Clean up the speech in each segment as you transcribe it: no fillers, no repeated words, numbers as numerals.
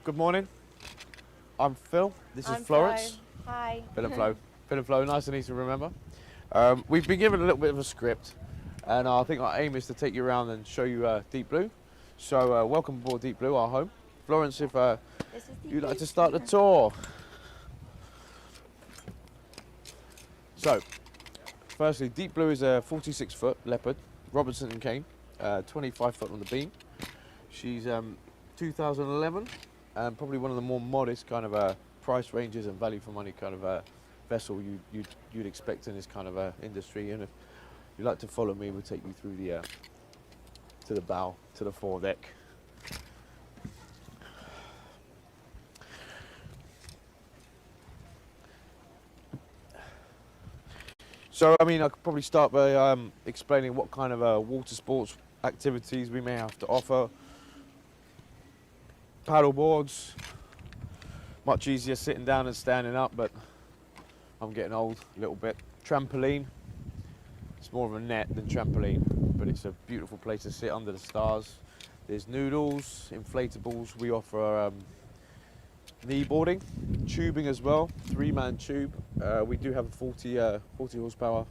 Good morning. I'm Phil. This is I'm Florence. Flo. Hi. Phil and Flo. Phil and Flo, nice and easy to remember. We've been given a little bit of a script, and I think our aim is to take you around and show you Deepblue. So welcome aboard Deepblue, our home. Florence, if This is you'd like Deepblue. to start the tour. So, firstly, Deepblue is a 46-foot Leopard, Robertson and Kane, 25 foot on the beam. She's 2011, and probably one of the more modest kind of price ranges and value for money kind of vessel you'd expect in this kind of industry. And if you'd like to follow me, we'll take you through the to the bow, to the foredeck. So, I mean, I could probably start by explaining what kind of water sports activities we may have to offer. Paddle boards, much easier sitting down and standing up, but I'm getting old a little bit. Trampoline, it's more of a net than trampoline, but it's a beautiful place to sit under the stars. There's noodles, inflatables. We offer knee boarding, tubing as well, 3-man tube. We do have a 40 horsepower,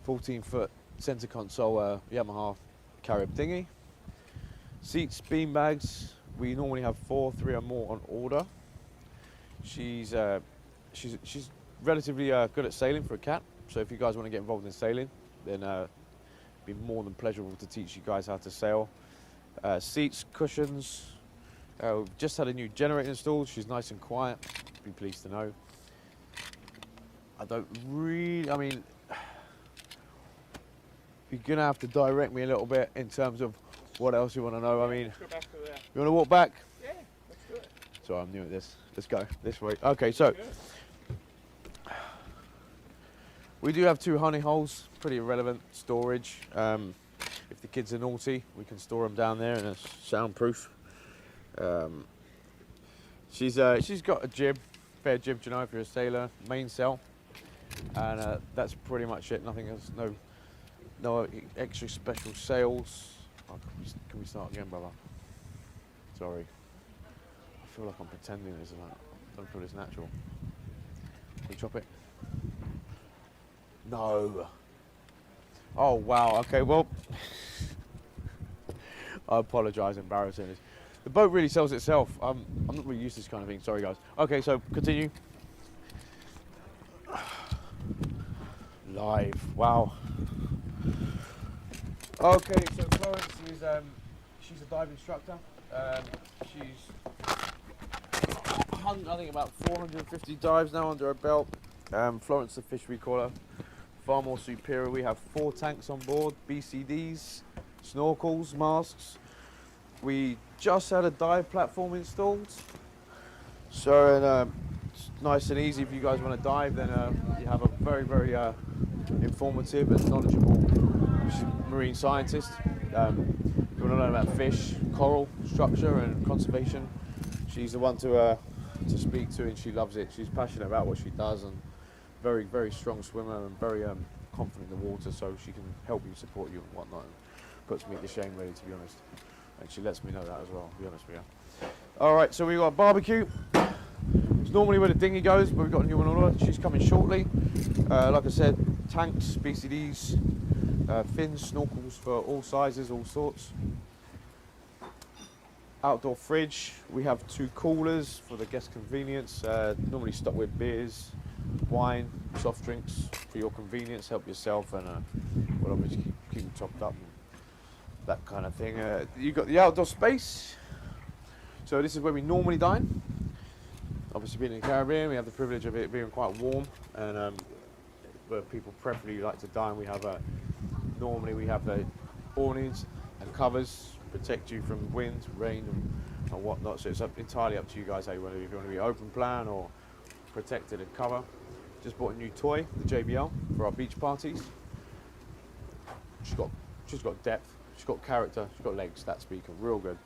14-foot center console Yamaha Carib dinghy. Seats, bean bags. We normally have 4, 3 or more on order. She's relatively good at sailing for a cat. So if you guys want to get involved in sailing, then it'd be more than pleasurable to teach you guys how to sail. Seats, cushions. We've just had a new generator installed. She's nice and quiet. Be pleased to know. I mean, you're gonna have to direct me a little bit in terms of what else you want to know. I mean, Let's go back to there. you want to walk back? Yeah, let's do it. Sorry, I'm new at this. Let's go this way. Okay, so we do have 2 honey holes, pretty irrelevant storage. If the kids are naughty, we can store them down there and it's soundproof. She's got a jib, fair jib, you know, if you're a sailor, mainsail, and that's pretty much it. Nothing else, no extra special sails. Oh, can we start again, brother? Sorry. I feel like I'm pretending this, and I don't feel it's natural. Can we chop it? No. Oh, wow. Okay, well, I apologise, embarrassing this. The boat really sells itself. I'm not really used to this kind of thing. Sorry, guys. Okay, so continue. Live. Wow. Okay, so Florence is she's a dive instructor. She's I think about 450 dives now under her belt. Florence the fish we call her. Far more superior. We have 4 tanks on board, BCDs, snorkels, masks. We just had a dive platform installed, so it's nice and easy if you guys want to dive. Then you have a very, very informative and knowledgeable marine scientist. If you want to learn about fish, coral structure and conservation, she's the one to speak to, and she loves it. She's passionate about what she does, and very, very strong swimmer and very confident in the water, so she can help you, support you and whatnot, and puts me to shame really, to be honest. And she lets me know that as well, to be honest with you. Alright, so we've got a barbecue. It's normally where the dinghy goes, but we've got a new one on order. She's coming shortly. Like I said, tanks, BCDs, fins, snorkels for all sizes, all sorts. Outdoor fridge. We have 2 coolers for the guest convenience. Normally stocked with beers, wine, soft drinks for your convenience. Help yourself, and we'll obviously keep them topped up. That kind of thing. You've got the outdoor space. So this is where we normally dine. Obviously being in the Caribbean, we have the privilege of it being quite warm, and where people preferably like to dine, we have normally we have the awnings and covers protect you from wind, rain and whatnot. So it's entirely up to you guys how you want to, if you want to be open plan or protected and cover. Just bought a new toy, the JBL, for our beach parties. She's got depth. She's got character, she's got legs, that speaker, real good.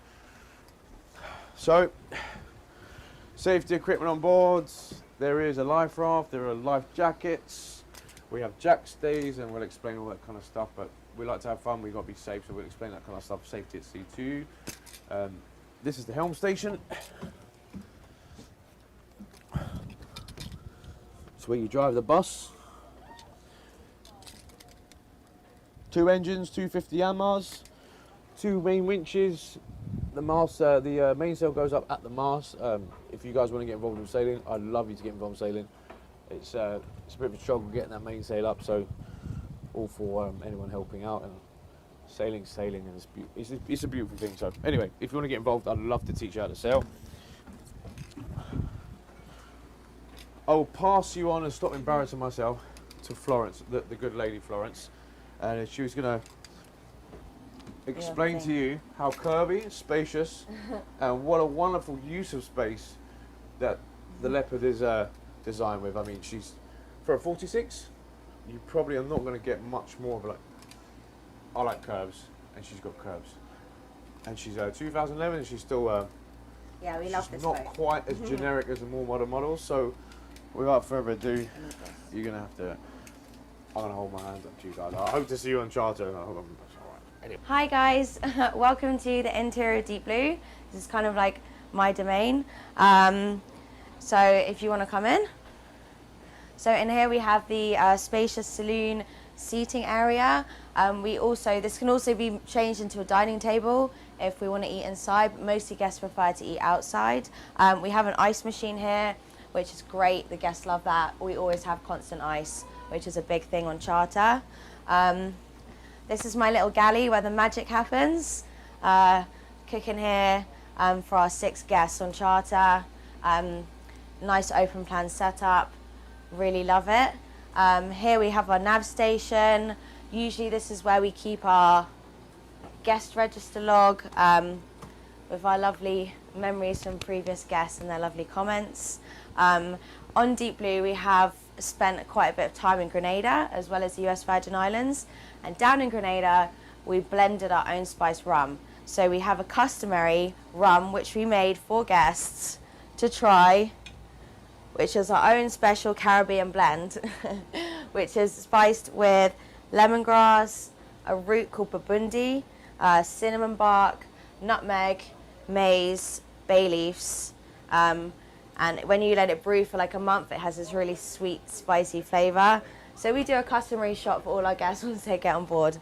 So, safety equipment on board. There is a life raft, there are life jackets. We have jack stays, and we'll explain all that kind of stuff, but we like to have fun, we've got to be safe, so we'll explain that kind of stuff, safety at sea too. This is the Helm Station. where you drive the bus. 2 engines, 250 Yanmars, 2 main winches. The mast, the mainsail goes up at the mast. If you guys want to get involved in sailing, I'd love you to get involved in sailing. It's a bit of a struggle getting that mainsail up, so all for anyone helping out. And sailing's sailing, and it's a beautiful thing. So anyway, if you want to get involved, I'd love to teach you how to sail. I will pass you on and stop embarrassing myself to Florence, the good lady Florence, and she was going to explain to you how curvy, spacious, and what a wonderful use of space that the Leopard is designed with. I mean, she's, for a 46, you probably are not going to get much more of like, I like curves, and she's got curves. And she's 2011, and she's still, yeah, we love this not boat. quite as generic as the more modern models. So without further ado, you're going to have to, I'm going to hold my hands up to you guys. I hope to see you on charter. Anyway. Hi guys, welcome to the interior of Deepblue. This is kind of like my domain. So if you want to come in. So in here we have the spacious saloon seating area. This can also be changed into a dining table if we want to eat inside, but mostly guests prefer to eat outside. We have an ice machine here, which is great. The guests love that. We always have constant ice, which is a big thing on charter. This is my little galley where the magic happens. Cooking here for our 6 guests on charter. Nice open plan setup. Really love it. Here we have our nav station. Usually this is where we keep our guest register log with our lovely memories from previous guests and their lovely comments. On Deepblue we have spent quite a bit of time in Grenada as well as the US Virgin Islands, and down in Grenada we blended our own spiced rum. So we have a customary rum which we made for guests to try, which is our own special Caribbean blend which is spiced with lemongrass, a root called babundi, cinnamon bark, nutmeg, maize, bay leaves, and when you let it brew for like a month, it has this really sweet, spicy flavour. So we do a customary shot for all our guests once they get on board.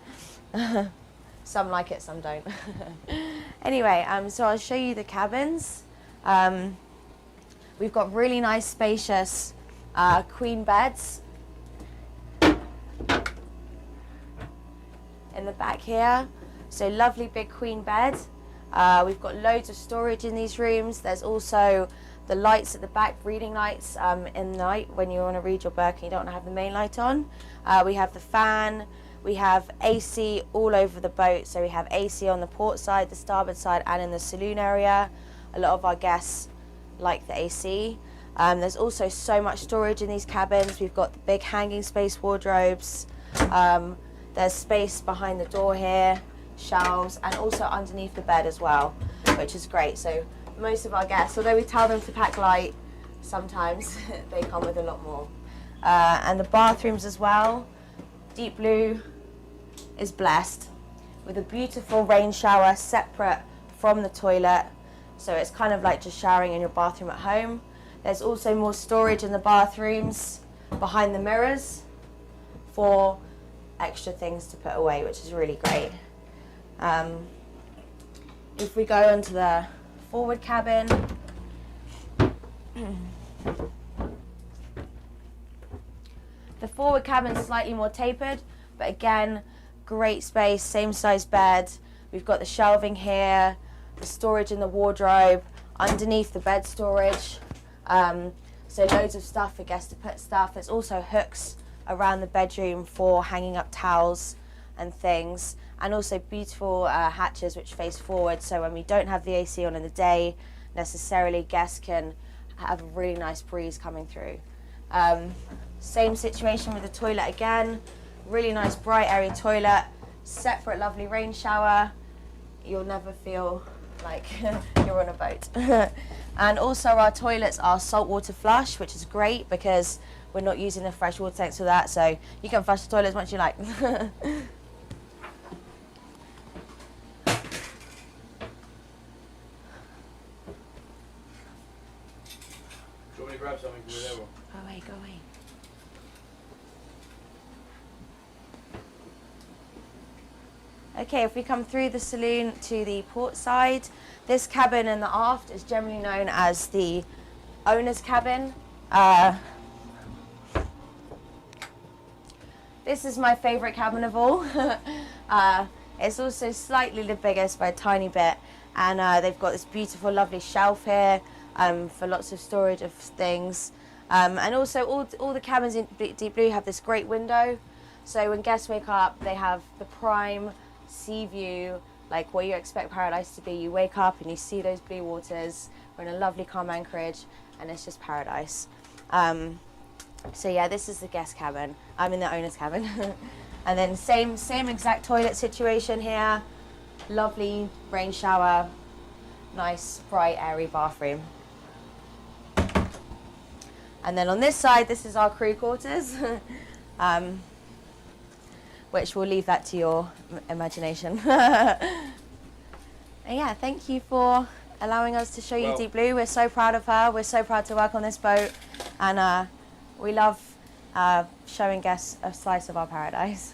Some like it, some don't. Anyway, so I'll show you the cabins. We've got really nice, spacious queen beds in the back here. So lovely big queen bed. We've got loads of storage in these rooms. There's also the lights at the back, reading lights in the night when you want to read your book and you don't want to have the main light on. We have the fan. We have AC all over the boat. So we have AC on the port side, the starboard side, and in the saloon area. A lot of our guests like the AC. There's also so much storage in these cabins. We've got the big hanging space wardrobes. There's space behind the door here, shelves, and also underneath the bed as well, which is great. So most of our guests, although we tell them to pack light, sometimes they come with a lot more. And the bathrooms as well. Deepblue is blessed with a beautiful rain shower separate from the toilet. So it's kind of like just showering in your bathroom at home. There's also more storage in the bathrooms behind the mirrors for extra things to put away, which is really great. If we go into the forward cabin, the forward cabin is slightly more tapered, but again, great space, same size bed. We've got the shelving here, the storage in the wardrobe, underneath the bed storage. So loads of stuff for guests to put stuff. There's also hooks around the bedroom for hanging up towels and things, and also beautiful hatches which face forward, so when we don't have the AC on in the day necessarily, guests can have a really nice breeze coming through. Same situation with the toilet again, really nice bright airy toilet, separate lovely rain shower. You'll never feel like you're on a boat. And also our toilets are saltwater flush, which is great because we're not using the fresh water tanks for that, so you can flush the toilet as much as you like. Do you want me to grab something from the level? Go away, go away. Okay, if we come through the saloon to the port side, this cabin in the aft is generally known as the owner's cabin. This is my favourite cabin of all. It's also slightly the biggest by a tiny bit, and they've got this beautiful, lovely shelf here for lots of storage of things. And also, all the cabins in Deepblue have this great window, so when guests wake up, they have the prime sea view, like what you expect paradise to be. You wake up and you see those blue waters. We're in a lovely, calm anchorage, and it's just paradise. So yeah, this is the guest cabin. I'm in the owner's cabin. And then same exact toilet situation here. Lovely rain shower, nice, bright, airy bathroom. And then on this side, this is our crew quarters, which we'll leave that to your imagination. And yeah, thank you for allowing us to show you Deepblue. We're so proud of her. We're so proud to work on this boat, and we love showing guests a slice of our paradise.